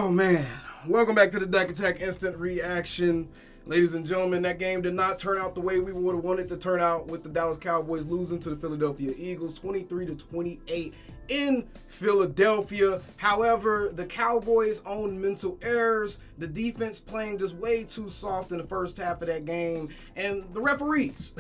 Oh, man. Welcome back to the Dak Attack Instant Reaction. Ladies and gentlemen, that game did not turn out the way we would have wanted it to turn out, with the Dallas Cowboys losing to the Philadelphia Eagles 23-28 in Philadelphia. However, the Cowboys' own mental errors, the defense playing just way too soft in the first half of that game, and the referees,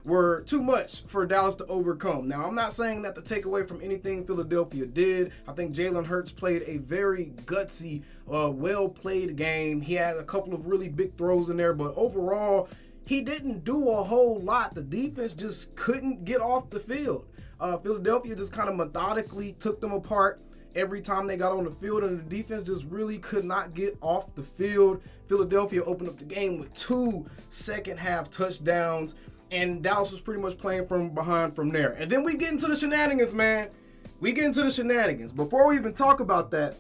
were too much for Dallas to overcome. Now, I'm not saying that to take away from anything Philadelphia did. I think Jalen Hurts played a very gutsy, well-played game. He had a couple of really big throws in there, but overall, he didn't do a whole lot. The defense just couldn't get off the field. Philadelphia just kind of methodically took them apart every time they got on the field, and the defense just really could not get off the field. Philadelphia opened up the game with 2 second-half touchdowns, and Dallas was pretty much playing from behind from there. And then we get into the shenanigans, man. We get into the shenanigans. Before we even talk about that,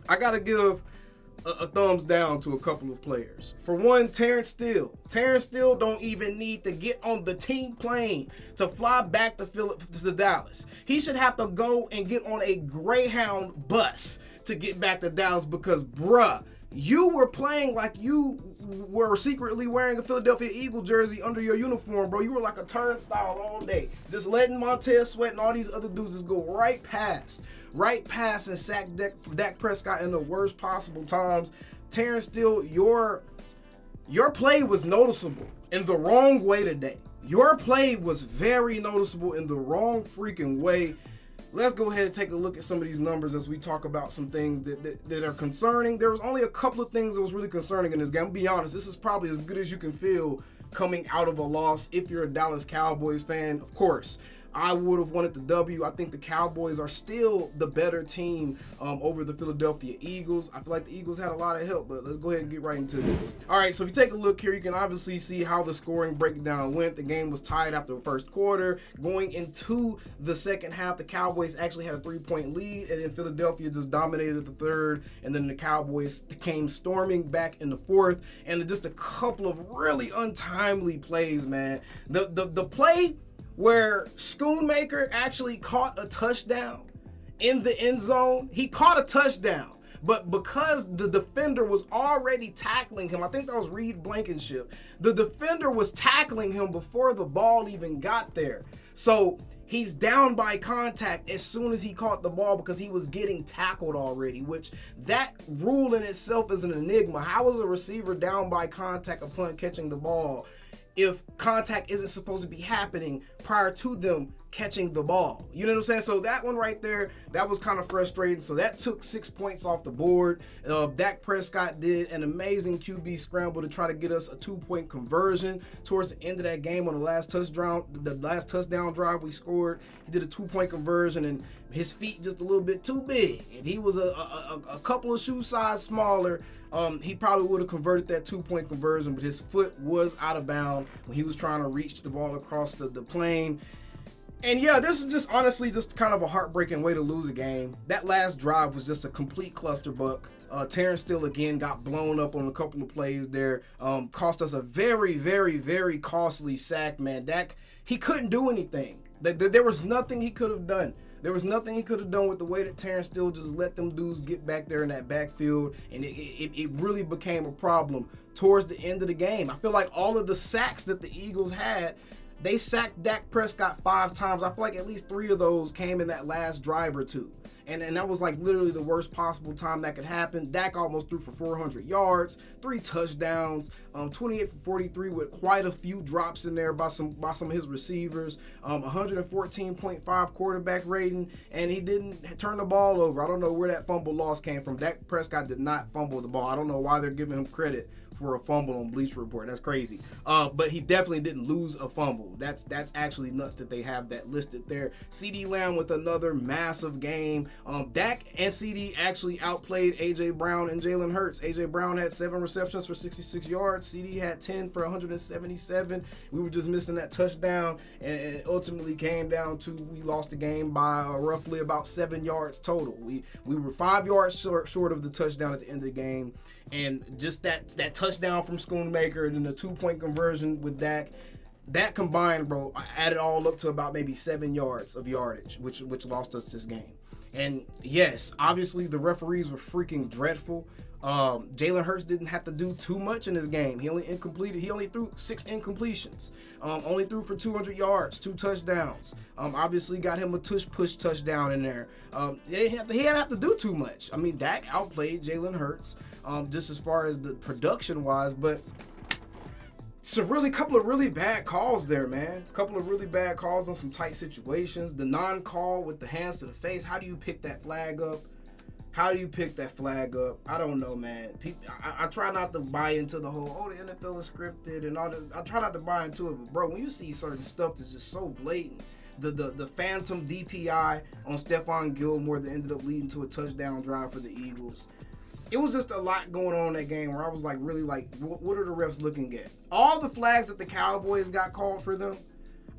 I got to give a thumbs down to a couple of players. For one, Terence Steele. Terence Steele don't even need to get on the team plane to fly back to Dallas. He should have to go and get on a Greyhound bus to get back to Dallas because, bruh, you were playing like you were secretly wearing a Philadelphia Eagle jersey under your uniform, bro. You were like a turnstile all day, just letting Montez Sweat and all these other dudes just go right past and sack Dak Prescott in the worst possible times. Terence Steele, your play was noticeable in the wrong way today. Your play was very noticeable in the wrong freaking way. Let's go ahead and take a look at some of these numbers as we talk about some things that are concerning. There was only a couple of things that was really concerning in this game. I'll be honest, this is probably as good as you can feel coming out of a loss if you're a Dallas Cowboys fan. Of course, I would have wanted the W. I think the Cowboys are still the better team over the Philadelphia Eagles. I feel like the Eagles had a lot of help, but let's go ahead and get right into this. All right, so if you take a look here, you can obviously see how the scoring breakdown went. The game was tied after the first quarter. Going into the second half, the Cowboys actually had a 3-point lead, and then Philadelphia just dominated the third, and then the Cowboys came storming back in the fourth, and just a couple of really untimely plays, man. The play where Schoonmaker actually caught a touchdown in the end zone. He caught a touchdown, but because the defender was already tackling him, I think that was Reed Blankenship, the defender was tackling him before the ball even got there. So he's down by contact as soon as he caught the ball because he was getting tackled already, which that rule in itself is an enigma. How is a receiver down by contact upon catching the ball if contact isn't supposed to be happening prior to them catching the ball? You know what I'm saying? So that one right there, that was kind of frustrating. So that took 6 points off the board. Dak Prescott did an amazing QB scramble to try to get us a 2-point conversion towards the end of that game on the last touchdown drive we scored. He did a 2-point conversion, and his feet just a little bit too big. If he was a couple of shoe size smaller, he probably would have converted that 2-point conversion, but his foot was out of bounds when he was trying to reach the ball across the plane. And yeah, this is just honestly just kind of a heartbreaking way to lose a game. That last drive was just a complete clusterbuck. Terence Steele again got blown up on a couple of plays there. Cost us a very, very, very costly sack, man. Dak, he couldn't do anything. There was nothing he could have done. There was nothing he could have done with the way that Terence Steele just let them dudes get back there in that backfield, and it really became a problem towards the end of the game. I feel like all of the sacks that the Eagles had, they sacked Dak Prescott 5 times. I feel like at least 3 of those came in that last drive or two. And that was like literally the worst possible time that could happen. Dak almost threw for 400 yards, 3 touchdowns, 28 for 43 with quite a few drops in there by some of his receivers, 114.5 quarterback rating, and he didn't turn the ball over. I don't know where that fumble loss came from. Dak Prescott did not fumble the ball. I don't know why they're giving him credit for a fumble on Bleacher Report. That's crazy. But he definitely didn't lose a fumble. That's actually nuts that they have that listed there. CeeDee Lamb with another massive game. Dak and CeeDee actually outplayed A.J. Brown and Jalen Hurts. A.J. Brown had 7 receptions for 66 yards. CeeDee had 10 for 177. We were just missing that touchdown, and it ultimately came down to we lost the game by roughly about 7 yards total. We were 5 yards short of the touchdown at the end of the game. And just that touchdown from Schoonmaker and then the 2-point conversion with Dak, that combined, bro, added all up to about maybe 7 yards of yardage, which lost us this game. And yes, obviously the referees were freaking dreadful. Jalen Hurts didn't have to do too much in this game. He only threw 6 incompletions. Only threw for 200 yards, 2 touchdowns. Obviously got him a push touchdown in there. He didn't have to do too much. I mean, Dak outplayed Jalen Hurts just as far as the production wise, but it's a couple of really bad calls there, man. A couple of really bad calls on some tight situations. The non-call with the hands to the face. How do you pick that flag up? I don't know, man. I try not to buy into the whole, the NFL is scripted and all that. I try not to buy into it, but bro, when you see certain stuff that's just so blatant, the phantom DPI on Stephon Gilmore that ended up leading to a touchdown drive for the Eagles. It was just a lot going on in that game where I was like, really like, what are the refs looking at? All the flags that the Cowboys got called for them,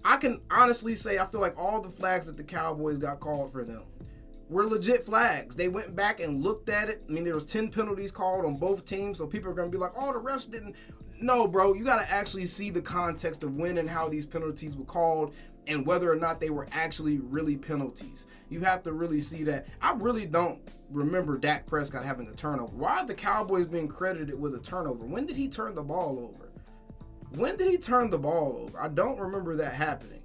I can honestly say I feel like all the flags that the Cowboys got called for them were legit flags. They went back and looked at it. I mean, there was 10 penalties called on both teams, so people are going to be like, the refs didn't. No, bro, you got to actually see the context of when and how these penalties were called and whether or not they were actually really penalties. You have to really see that. I really don't remember Dak Prescott having a turnover. Why are the Cowboys being credited with a turnover? When did he turn the ball over? I don't remember that happening.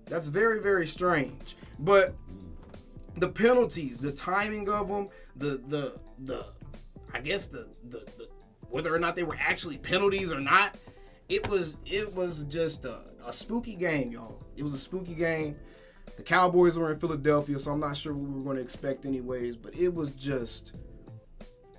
That's very, very strange. But the penalties, the timing of them, I guess the whether or not they were actually penalties or not, it was just a spooky game, y'all. It was a spooky game. The Cowboys were in Philadelphia, so I'm not sure what we were going to expect anyways, but it was just,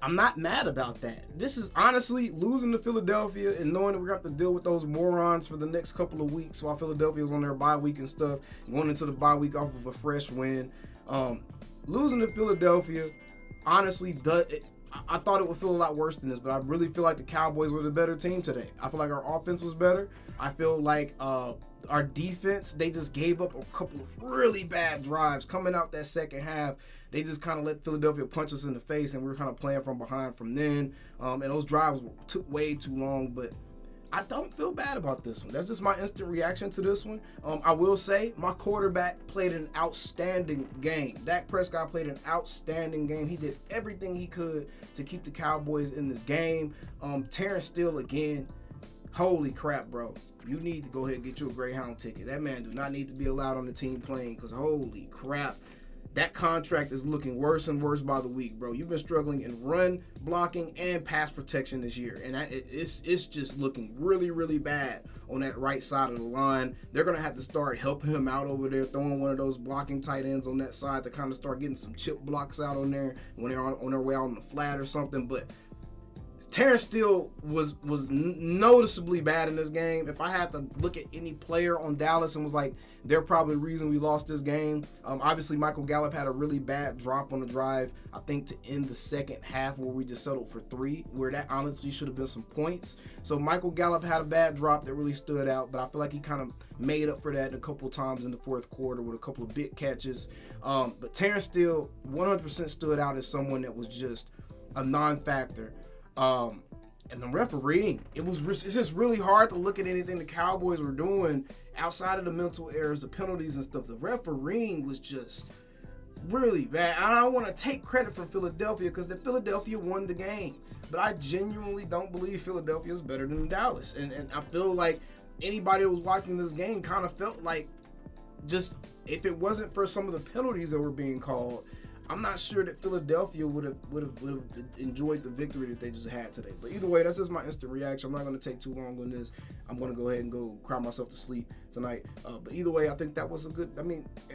I'm not mad about that. This is honestly losing to Philadelphia and knowing that we're going to have to deal with those morons for the next couple of weeks while Philadelphia was on their bye week and stuff, going into the bye week off of a fresh win. Losing to Philadelphia, honestly, I thought it would feel a lot worse than this, but I really feel like the Cowboys were the better team today. I feel like our offense was better. I feel like our defense, they just gave up a couple of really bad drives coming out that second half. They just kind of let Philadelphia punch us in the face, and we were kind of playing from behind from then. And those drives took way too long, but I don't feel bad about this one. That's just my instant reaction to this one. I will say my quarterback played an outstanding game. Dak Prescott played an outstanding game. He did everything he could to keep the Cowboys in this game. Terence Steele, again, holy crap, bro. You need to go ahead and get you a Greyhound ticket. That man do not need to be allowed on the team playing because holy crap. That contract is looking worse and worse by the week, bro. You've been struggling in run blocking and pass protection this year, and it's just looking really, really bad on that right side of the line. They're going to have to start helping him out over there, throwing one of those blocking tight ends on that side to kind of start getting some chip blocks out on there when they're on their way out on the flat or something, but Terence Steele was noticeably bad in this game. If I had to look at any player on Dallas and was like, they're probably the reason we lost this game. Obviously, Michael Gallup had a really bad drop on the drive, I think, to end the second half where we just settled for 3, where that honestly should have been some points. So Michael Gallup had a bad drop that really stood out, but I feel like he kind of made up for that a couple times in the fourth quarter with a couple of big catches. But Terence Steele 100% stood out as someone that was just a non-factor. And the refereeing, it's just really hard to look at anything the Cowboys were doing outside of the mental errors, the penalties and stuff. The refereeing was just really bad. I don't want to take credit for Philadelphia because Philadelphia won the game, but I genuinely don't believe Philadelphia is better than Dallas. And I feel like anybody that was watching this game kind of felt like just if it wasn't for some of the penalties that were being called, I'm not sure that Philadelphia would have enjoyed the victory that they just had today. But either way, that's just my instant reaction. I'm not going to take too long on this. I'm going to go ahead and go cry myself to sleep tonight. But either way, I think that was a good,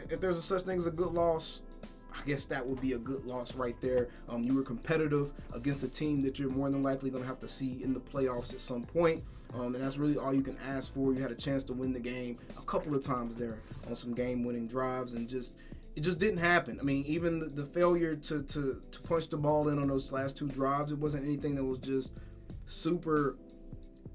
if there's a such thing as a good loss, I guess that would be a good loss right there. You were competitive against a team that you're more than likely going to have to see in the playoffs at some point. And that's really all you can ask for. You had a chance to win the game a couple of times there on some game-winning drives, and it just didn't happen. I mean, even the failure to punch the ball in on those last 2 drives, it wasn't anything that was just super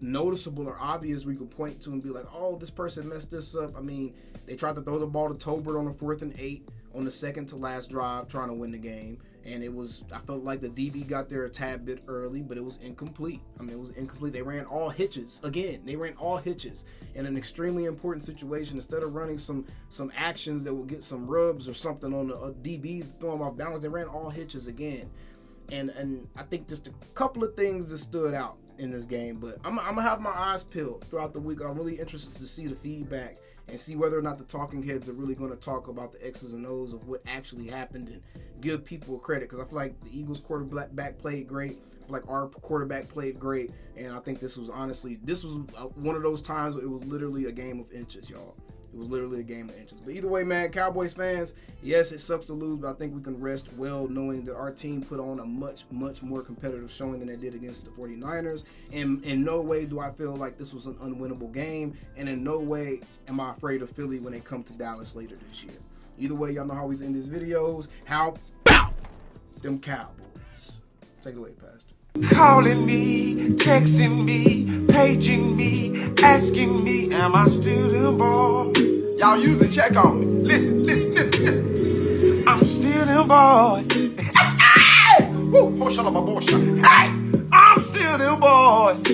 noticeable or obvious we could point to and be like, oh, this person messed this up. I mean, they tried to throw the ball to Tolbert on a 4th and 8 on the second to last drive trying to win the game. And I felt like the DB got there a tad bit early, but it was incomplete. I mean, it was incomplete. They ran all hitches. Again, they ran all hitches in an extremely important situation. Instead of running some actions that will get some rubs or something on the DBs to throw them off balance, they ran all hitches again. And I think just a couple of things that stood out in this game. But I'm going to have my eyes peeled throughout the week. I'm really interested to see the feedback and see whether or not the talking heads are really going to talk about the X's and O's of what actually happened and give people credit. Because I feel like the Eagles quarterback played great. I feel like our quarterback played great. And I think this was one of those times where it was literally a game of inches, y'all. It was literally a game of inches. But either way, man, Cowboys fans, yes, it sucks to lose, but I think we can rest well knowing that our team put on a much, much more competitive showing than they did against the 49ers. And in no way do I feel like this was an unwinnable game. And in no way am I afraid of Philly when they come to Dallas later this year. Either way, y'all know how we end these videos. How about them Cowboys? Take it away, Pastor. Calling me, texting me, paging me, asking me, am I still them boys? Y'all usually check on me. Listen. I'm still them boys. Hey! Woo! Hey! I'm still them boys.